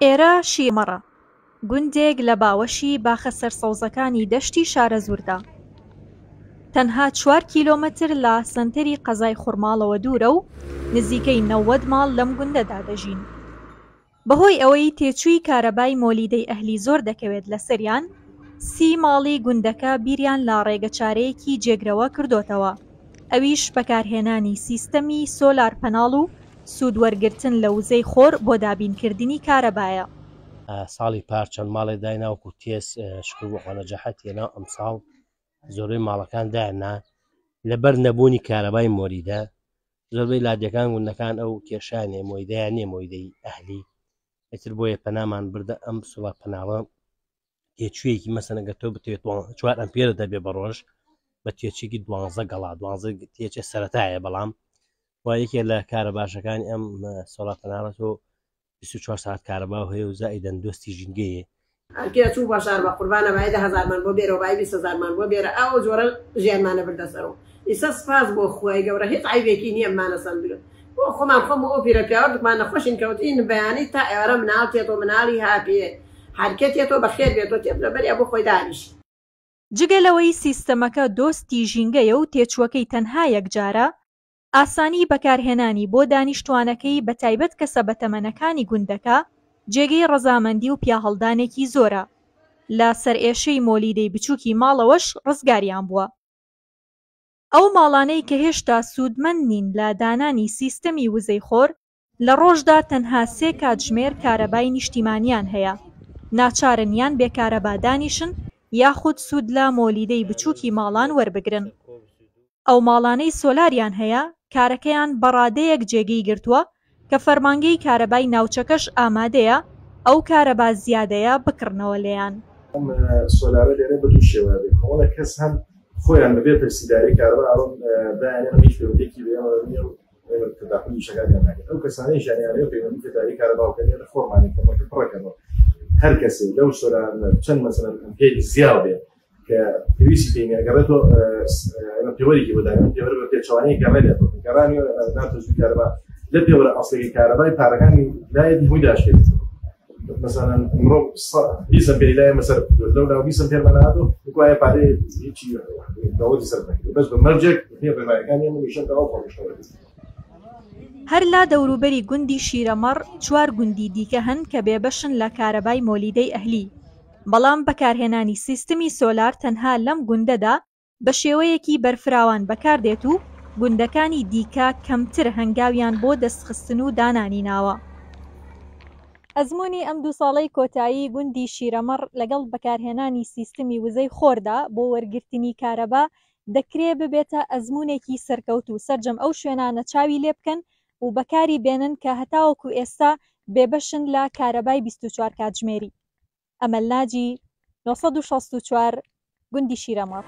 ئێرە شیرمەڕە، گوندێک لە باوەشی باخە سەرسەوزەکانی دەشتی شارەزوردا. تەنها 4 کیلۆمەتر لە سەنتەری قەزای خوڕماڵەوە دوورە و نزیکەی 90 ماڵ لەم گوندەدا دەژین. بەهۆی ئەوەی تێچووی کارەبای مۆلیدەی ئەهلی زۆر دەکەوێت لەسەریان، 30 ماڵی گوندەکە بیریان لە ڕێگەچارەیەکی جێگرەوە کردوتەوە، ئەویش بەکارهێنانی سیستەمی سۆلار پەناڵ و سوودوەرگرتن لە وزەی خۆر بۆ دابینکردنی کارەبایە. ساڵی پار چەند ماڵێ دایناوکو تێس شکر بۆ خۆنەجەحەت هێنا ئەم ساڵ زۆربەی ماڵەکان داینا لەبەر نەبوونی کارەبای مۆریدە. زۆربەی لادیەکان گوندەکان ئەو کێشانێ مۆیدەیان نییە مۆیدەی ئەهلی ئەتر بۆیە پەنامان بردە ئەم سوڵا پەناڵە تێچوویەکی مەسەنەگە تۆ بتوێت 4 ئەمپێرە دەبێ بە ڕۆژ بە تێچێکی 12 گەڵا 12 تێچە سەرەتایە، بەڵام وا یەکێ لە کارە باشەکانی ئەم سۆڵا پەناڵە تۆ 24 ساعت کارەبا هەیە و زائیدەن دۆستی ژینگەیە. ئەکێ چوو بەشار بە قوربانە بای 10,000 مان بۆ بێرەوە بای 20,000 مان بۆ بێرە ئەو جۆرە ژیانمانە بردەسەرەوە. ئیسا سپاس بۆ خۆی گەورە هیچ عیبێکی نییە مانە سندرێت بۆ خۆمان خۆم ئەو پیرە پیاوەردمان نەخۆشین کەوتین بەیانی تا ئێوارە مناڵ تێتەوە مناڵی هاپێ هەرکەتێتەوە بەخێر بێتەوە تێ لەبەر بۆ خۆی دانیش. جگەلەوەی سیستەمەکە دۆستی ژینگەیە و تێچووەکەی تەنها یەکجارە، ئاسانی بەکارهێنانی بۆ دانیشتوانەکەی بەتایبەت کەسە بەتەمەنەکانی گوندەکە جێگەی ڕەزامەندی و پیاهەڵدانێکی زۆرە. لە سەرئێشەی مۆلیدەی بچووکی ماڵەوەش ڕزگاریان بووە. ئەو ماڵانەی کە هێشتا سوودمەند نین لە دانانی سیستەمی وزەی خۆر، لە ڕۆژدا تەنها 3 کاتژمێر کارەبای نیشتیمانیان هەیە، ناچارن یان بێکارەبا دانیشن یاخود سوود لە مۆلیدەی بچووکی ماڵان وەربگرن. ئەو ماڵانەی سۆلاریان هەیە کارەکەیان بەڕادەیەک جێگەی گرتووە کە فەرمانگەی کارەبای ناوچەکەش ئامادەیە ئەو کارەبا زیادەیە بکڕنەوە لێیان. سۆلارە لێرە بە دوو شێوە بێت، کۆمەڵە کەس هەم خۆیان بەبێ پرسیداری کارەبا ئەوڕۆن دایانێن هیچ پەیوەندیەکی بێ تەداخلی شەکاریان ناکرێت. ئەو کەسانەی ژیانیانەیە پەیوەندی پێداری کارەباوکەنیە لە خۆمانی کۆمەڵکە پڕەکەنەوە. هەر کەسێ لەو سۆلارە چەند مەسەلەن ئەمپێری زیاو بێت کە پێویستی پێی ئەگەڕێتەوە پێوەرێکی بۆ داێن پێوەر بە پێچەوانەی گەڕێتەوە گەڕانی ناتەزووی کارەبا لە پێوەرە ئەسڵی کارەبای پارەکانی لایەتی هەمووی داشتێت. مثلا امڕۆ 20 ئەمپێری لایە مەسەر لەو 20 ئەمپێر مەنادۆ وایە پارەی هیچی داوەتی سەر نەکرێت بەس بە مەرجێک پێبەرمایەکانی ئەمە نیشان ئەو فڕۆشتەوە. هەر لا دەوروبەری گوندی شیرەمەڕ 4 گوندی دیکە هەن کە بێبەشن لە کارەبای مۆلیدەی ئەهلی، بەڵام بەکارهێنانی سیستمی سۆلار تەنها لەم گوندەدا بە شێوەیەکی بەرفراوان بەکاردێت و گوندەکانی دیکە کەمتر هەنگاویان بۆ دەستخستن و دانانی ناوە. ئەزمموی ئەم 2 ساڵەی کۆتایی گوندی شیرەمەڕ لەگەڵ بەکارهێنانی سیستمی وزەی خۆردا بۆ وەرگرتنی کارەبا دەکرێت ببێتە ئەزممونێکی سەرکەوت و سەرجەم ئەو شوێنانە چاوی لێ بکەن و بەکاری بێنن کە هەتاوەکو ئێستا بێبەشن لە کارەبای 24 کاتژمێری. ئەمەل ناجی 964 گوندی شیرەمەڕ.